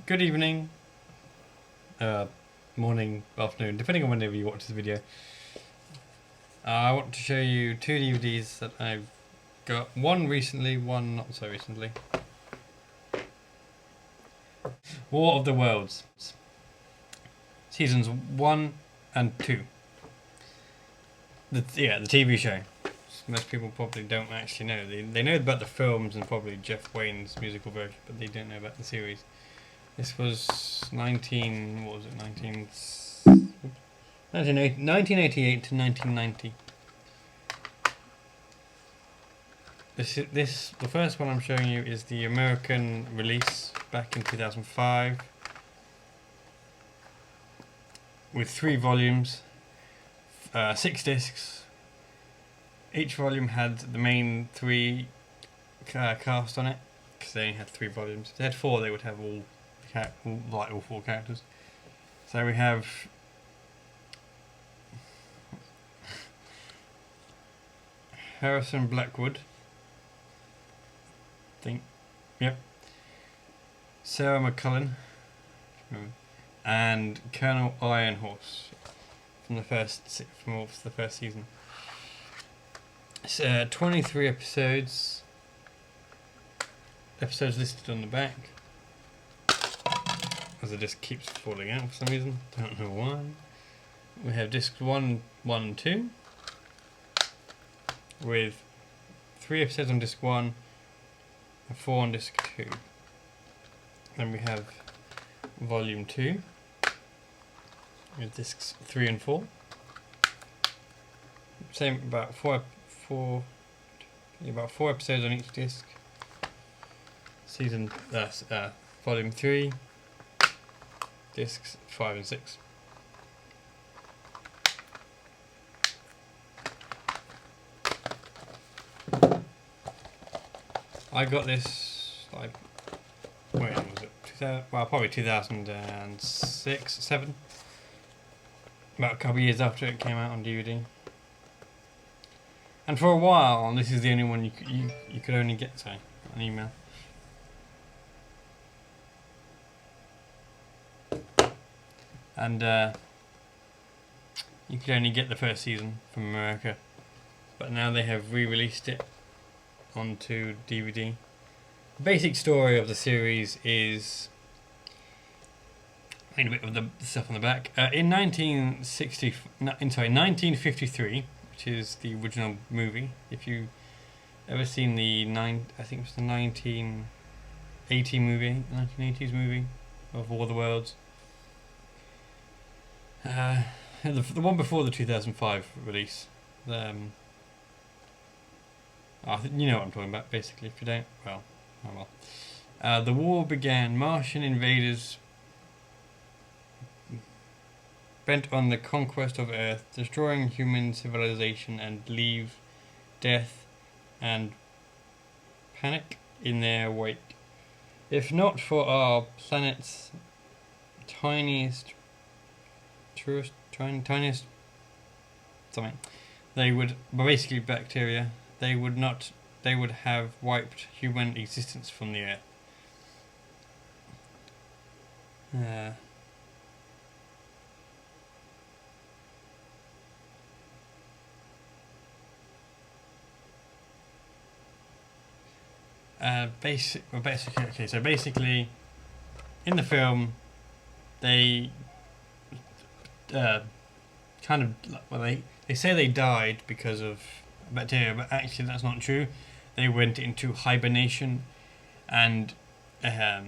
Good evening, morning, afternoon, depending on whenever you watch this video. I want to show you two DVDs that I've got. One recently, one not so recently. War of the Worlds, seasons 1 and 2. The TV show. Most people probably don't actually know. They know about the films and probably Jeff Wayne's musical version, but they don't know about the series. This was 1988 to 1990. The first one I'm showing you is the American release back in 2005 with 3 volumes, 6 discs. Each volume had the main 3 cast on it because they only had 3 volumes. If they had 4, they would have all 4 characters. So we have Harrison Blackwood, Sarah McCullum, and Colonel Ironhorse from the first season. It's 23 episodes. Episodes listed on the back. As it just keeps falling out for some reason. Don't know why. We have discs 1, 1 and 2. With 3 episodes on disc 1 and 4 on disc 2. Then we have volume 2 with discs 3 and 4. Same, about 4 episodes on each disc. Volume 3, discs 5 and 6. I got this when was it? Probably 2006, 7. About a couple of years after it came out on DVD. And for a while, this is the only one you could only get, on email. And you could only get the first season from America, but now they have re-released it onto DVD. The basic story of the series is a bit of the stuff on the back. In 1953, which is the original movie. If you ever seen the 1980s movie of War of the Worlds. The one before the 2005 release. I think you know what I'm talking about, basically. If you don't, well, oh well. The war began. Martian invaders bent on the conquest of Earth, destroying human civilization and leave death and panic in their wake. If not for our planet's tiniest something, they would, basically bacteria, they would have wiped human existence from the Earth. Basically, in the film, they they say they died because of bacteria, but actually that's not true. They went into hibernation, and a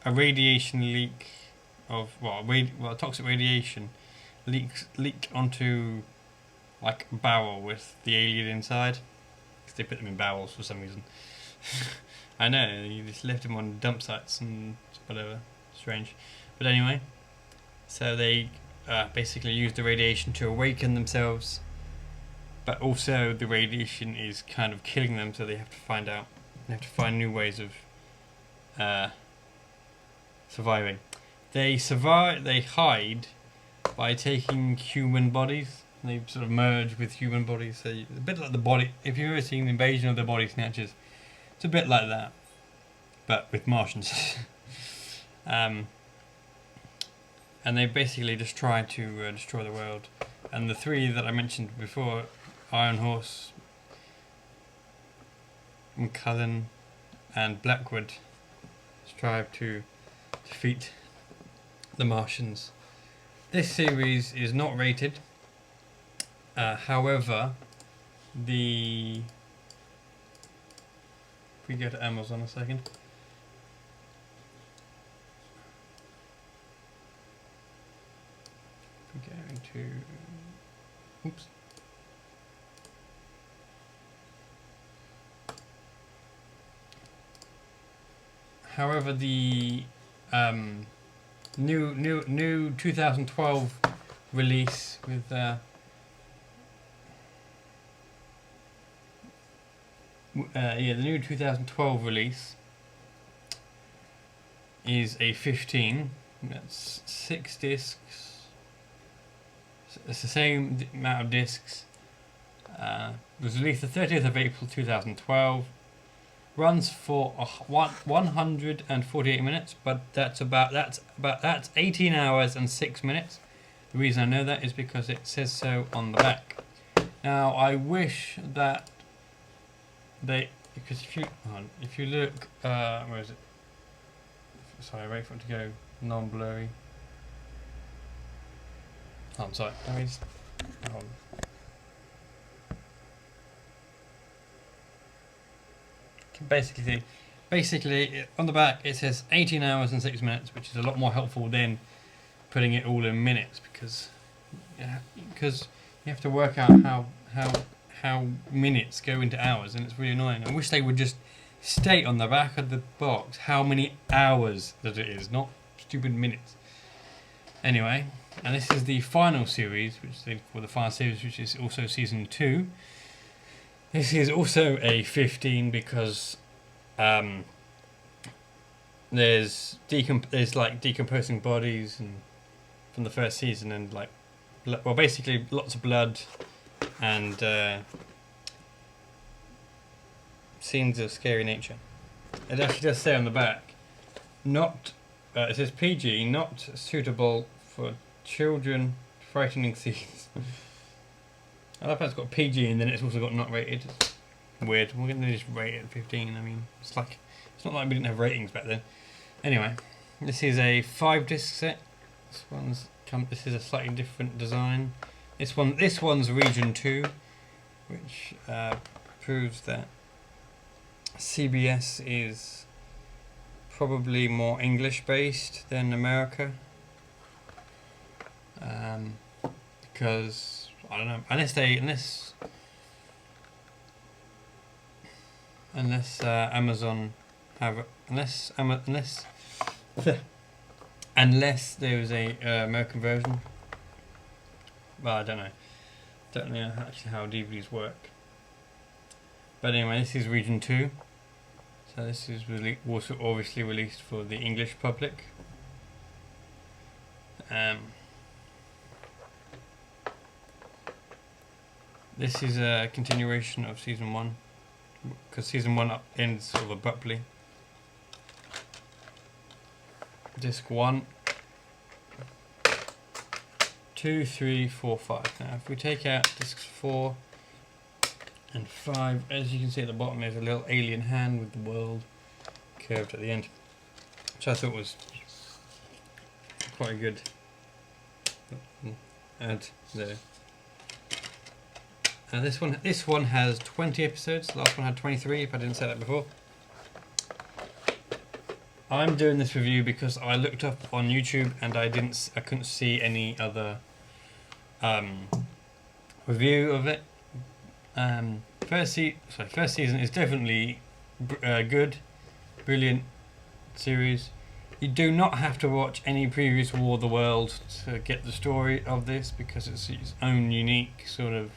radiation leak of toxic radiation leaked onto like a barrel with the alien inside. Because they put them in barrels for some reason. I know, you just left them on dump sites and whatever. Strange. But anyway, so they basically used the radiation to awaken themselves, but also the radiation is kind of killing them, so they have to find new ways of surviving. They hide by taking human bodies. They sort of merge with human bodies, so a bit like the body. If you've ever seen the Invasion of the Body Snatchers, it's a bit like that, but with Martians. and they basically just try to destroy the world. And the three that I mentioned before, Iron Horse, McCullen, and Blackwood, strive to defeat the Martians. This series is not rated. However, if we go to Amazon a second. If we go into, oops. However, the new 2012 release with the new 2012 release is a 15. That's 6 discs. It's the same amount of discs. It was released the 30th of April 2012. Runs for 148 minutes, but that's 18 hours and 6 minutes. The reason I know that is because it says so on the back. Now I wish that because if you look, where is it? Sorry, wait for it to go non-blurry. Oh, I'm sorry. Let me just, hold on. Basically, on the back it says 18 hours and 6 minutes, which is a lot more helpful than putting it all in minutes, because you have to work out how minutes go into hours, and it's really annoying. I wish they would just state on the back of the box how many hours that it is, not stupid minutes. Anyway, and this is the final series, which they call the final series, which is also season 2. This is also a 15 because there's like decomposing bodies and from the first season, and like basically lots of blood and scenes of scary nature. It actually does say on the back, it says PG, not suitable for children, frightening scenes. I love how it's got PG and then it's also got not rated. It's weird. We're going to just rate it at 15. I mean, it's not like we didn't have ratings back then. Anyway, this is a 5-disc set. This is a slightly different design. This one's Region 2, which proves that CBS is probably more English based than America. Because I don't know, unless Amazon have unless there is a American version. Well, I don't know actually how DVDs work. But anyway, this is Region 2. So this is also obviously released for the English public. This is a continuation of season 1, because season 1 ends sort of abruptly. Disc 1, 2, 3, 4, 5. Now if we take out discs 4 and 5, as you can see at the bottom there's a little alien hand with the world curved at the end, which I thought was quite a good add there. This one has 20 episodes. The last one had 23, if I didn't say that before. I'm doing this review because I looked up on YouTube and I couldn't see any other review of it. First season is definitely good, brilliant series. You do not have to watch any previous War of the World to get the story of this, because it's its own unique sort of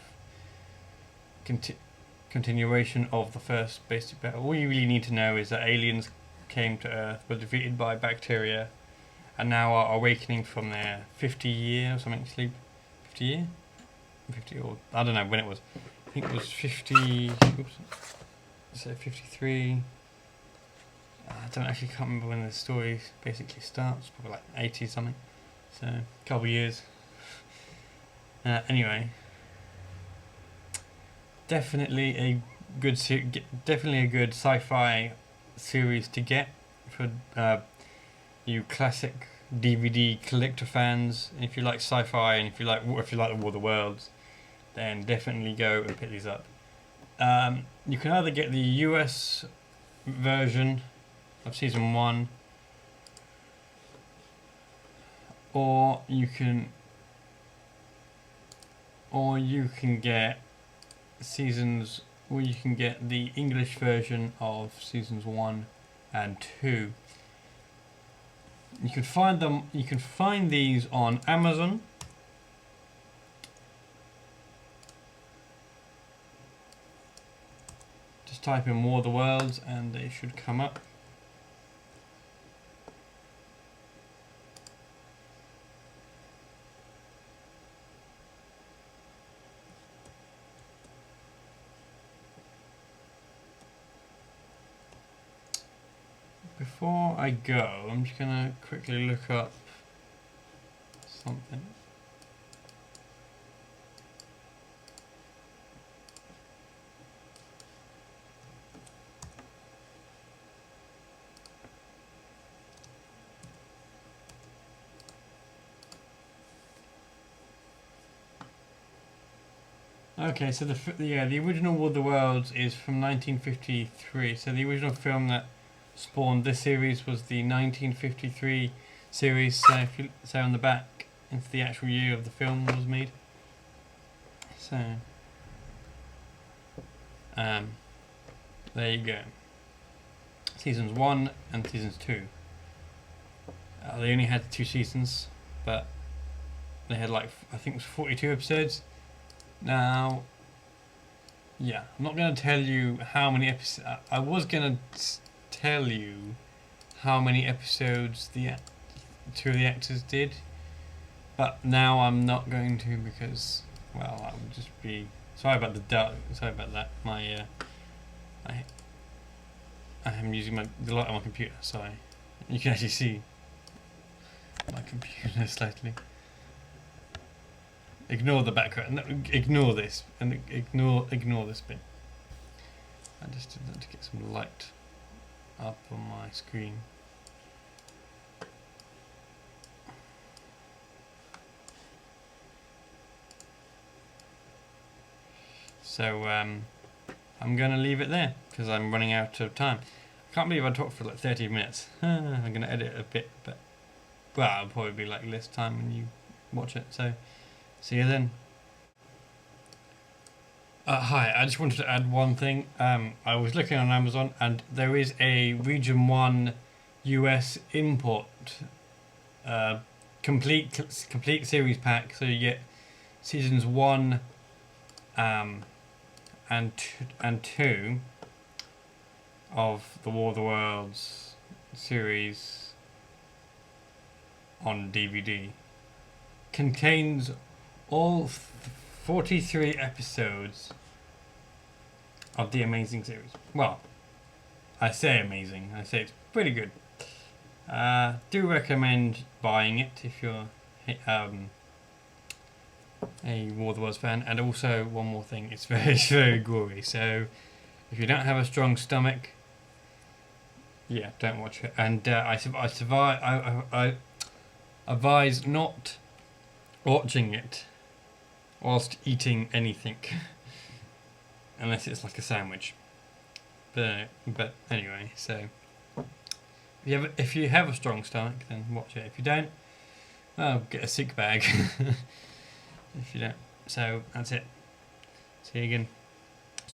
continuation of the first basic battle. All you really need to know is that aliens came to Earth, were defeated by bacteria, and now are awakening from their 50-year or something sleep. 50 or I don't know when it was. I think it was 50. Oops. So 53. I don't actually can't remember when the story basically starts. Probably like 80 something. So a couple of years. Anyway, definitely a definitely a good sci-fi series to get for you classic DVD collector fans. If you like sci-fi and if you like the War of the Worlds, then definitely go and pick these up. You can either get the US version of season 1, or you can get seasons, or you can get the English version of seasons 1 and 2. You can find them. You can find these on Amazon. Just type in War of the Worlds and they should come up. Before I go, I'm just gonna quickly look up something. Okay, so the original War of the Worlds is from 1953. So the original film that spawned this series was the 1953 series. So if you say on the back, it's the actual year of the film was made. So there you go. Seasons 1 and seasons 2. They only had 2 seasons, but they had like, I think it was 42 episodes. Now, yeah, I'm not going to tell you how many episodes. I was going to tell you how many episodes the 2 of the actors did, but now I'm not going to, because, well, that would just be. Sorry about that. My I am using the light on my computer, so you can actually see my computer slightly. Ignore the background. No, ignore this and ignore this bit. I just did that to get some light up on my screen. So I'm going to leave it there because I'm running out of time. I can't believe I talked for like 30 minutes. I'm going to edit a bit, but well, it'll probably be like less time when you watch it. So see you then. Hi, I just wanted to add one thing. I was looking on Amazon and there is a Region 1 US import complete series pack. So you get seasons 1 and 2 of the War of the Worlds series on DVD. Contains all 43 episodes of the amazing series. Well, I say amazing. I say it's pretty good. Do recommend buying it if you're a War of the Worlds fan. And also, one more thing, it's very gory. So, if you don't have a strong stomach, yeah, don't watch it. And I advise not watching it whilst eating anything, unless it's like a sandwich. But anyway, so if you have a strong stomach, then watch it. If you don't, well, get a sick bag. If you don't, so that's it. See you again.